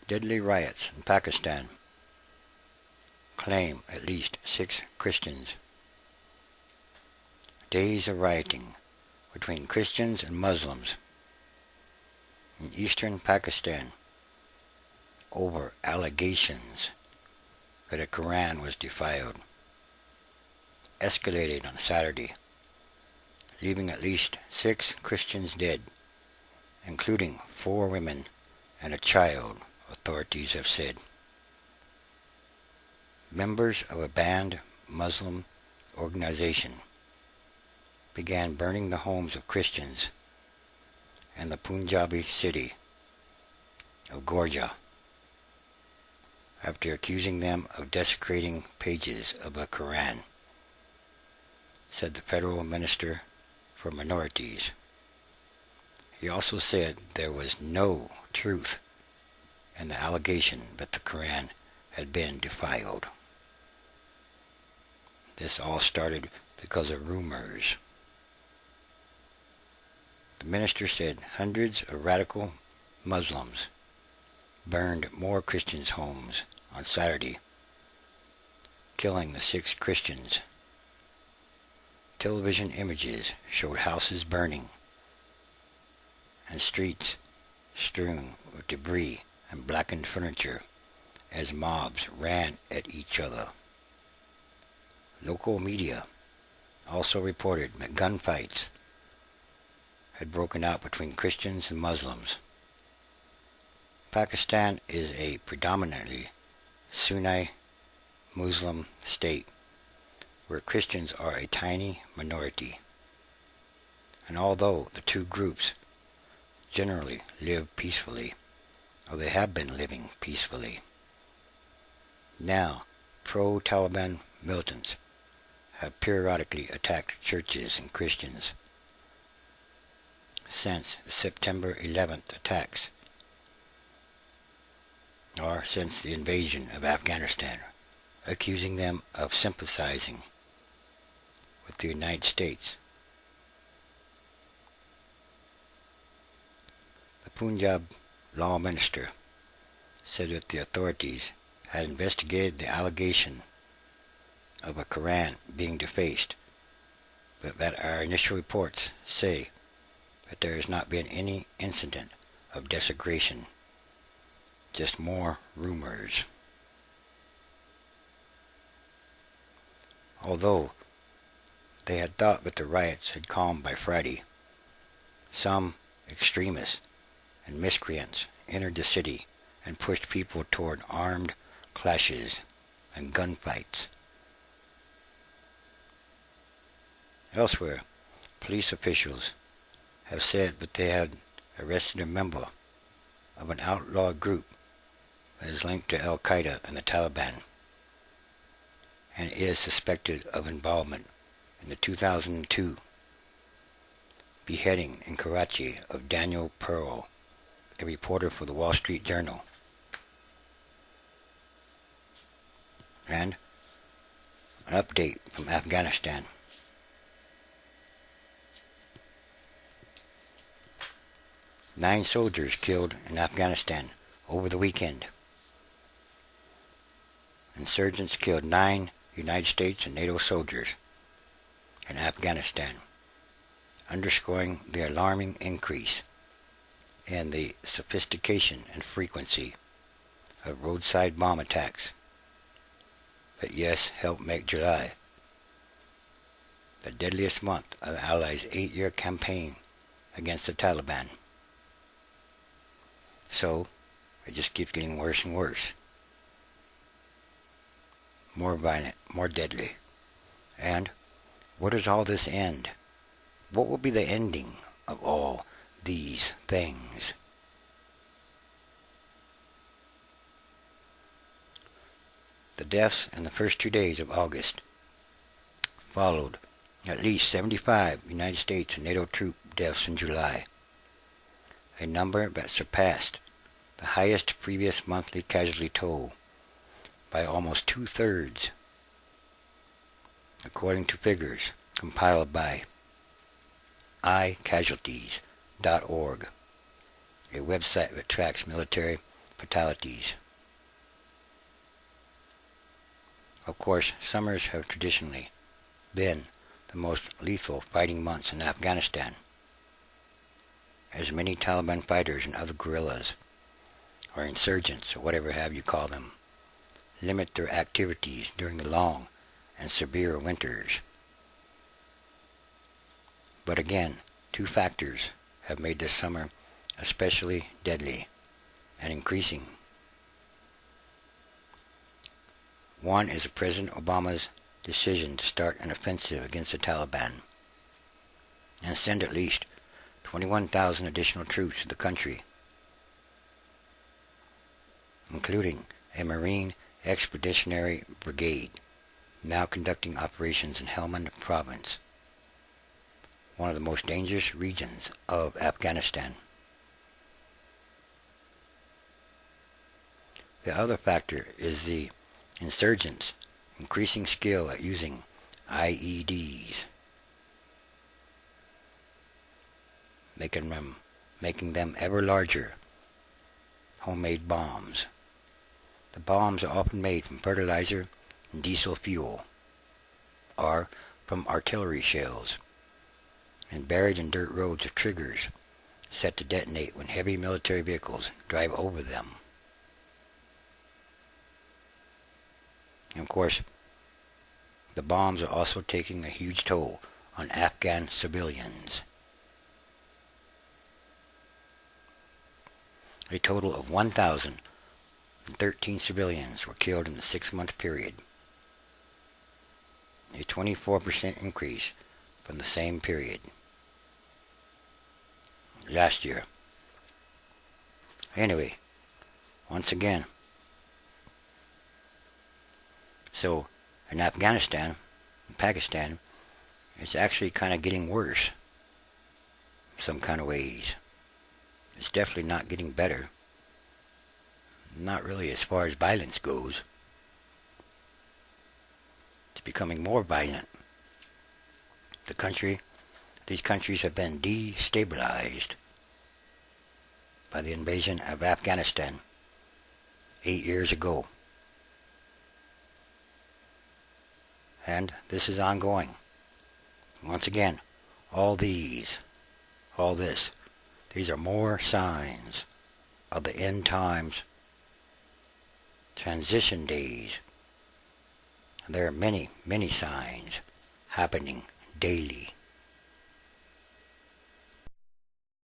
Deadly riots in Pakistan claim at least 6 Christians. Days of rioting between Christians and Muslims in eastern Pakistan over allegations that the Quran was defiled escalated on Saturday, leaving at least 6 Christians dead, including 4 women and a child, authorities have said. Members of a banned Muslim organization began burning the homes of Christians in the Punjabi city of Gorja after accusing them of desecrating pages of the Quran, said the federal minister for minorities. He also said there was no truth in the allegation that the Quran had been defiled. This all started because of rumors. The minister said hundreds of radical Muslims burned more Christians' homes on Saturday, killing the 6 Christians. Television images showed houses burning and streets strewn with debris and blackened furniture as mobs ran at each other. Local media also reported that gunfights had broken out between Christians and Muslims. Pakistan is a predominantly Sunni Muslim state where Christians are a tiny minority. And although the two groups generally live peacefully, or they have been living peacefully, now pro-Taliban militants have periodically attacked churches and Christians since the September 11th attacks, or since the invasion of Afghanistan, accusing them of sympathizing with the United States. The Punjab law minister said that the authorities had investigated the allegation of a Quran being defaced, but that our initial reports say that there has not been any incident of desecration, just more rumors. Although they had thought that the riots had calmed by Friday, some extremists and miscreants entered the city and pushed people toward armed clashes and gunfights. Elsewhere, police officials have said that they had arrested a member of an outlaw group that is linked to Al-Qaeda and the Taliban and is suspected of involvement in the 2002 beheading in Karachi of Daniel Pearl, a reporter for the Wall Street Journal. And an update from Afghanistan. Nine soldiers killed in Afghanistan over the weekend. Insurgents killed 9 United States and NATO soldiers in Afghanistan, underscoring the alarming increase in the sophistication and frequency of roadside bomb attacks that, yes, helped make July the deadliest month of the Allies' 8-year campaign against the Taliban. So, it just keeps getting worse and worse. More violent, more deadly. And where does all this end? What will be the ending of all these things? The deaths in the first 2 days of August followed at least 75 United States and NATO troop deaths in July, a number that surpassed the highest previous monthly casualty toll by almost 2/3, according to figures compiled by iCasualties.org, a website that tracks military fatalities. Of course, summers have traditionally been the most lethal fighting months in Afghanistan, as many Taliban fighters and other guerrillas, or insurgents, or whatever have you call them, limit their activities during the long and severe winters. But again, two factors have made this summer especially deadly and increasing. One is President Obama's decision to start an offensive against the Taliban and send at least 21,000 additional troops to the country, including a Marine Expeditionary Brigade now conducting operations in Helmand Province, one of the most dangerous regions of Afghanistan. The other factor is the insurgents' increasing skill at using IEDs, making them ever larger homemade bombs. The bombs are often made from fertilizer and diesel fuel, or from artillery shells, and buried in dirt roads of triggers set to detonate when heavy military vehicles drive over them. And of course, the bombs are also taking a huge toll on Afghan civilians. A total of 1,013 civilians were killed in the 6-month period, a 24% increase from the same period last year. Anyway, once again, so in Afghanistan and Pakistan, it's actually kind of getting worse in some kind of ways. It's definitely not getting better. Not really as far as violence goes. It's becoming more violent. These countries have been destabilized by the invasion of Afghanistan 8 years ago. And this is ongoing. Once again, these are more signs of the end times transition days. And there are many, many signs happening daily.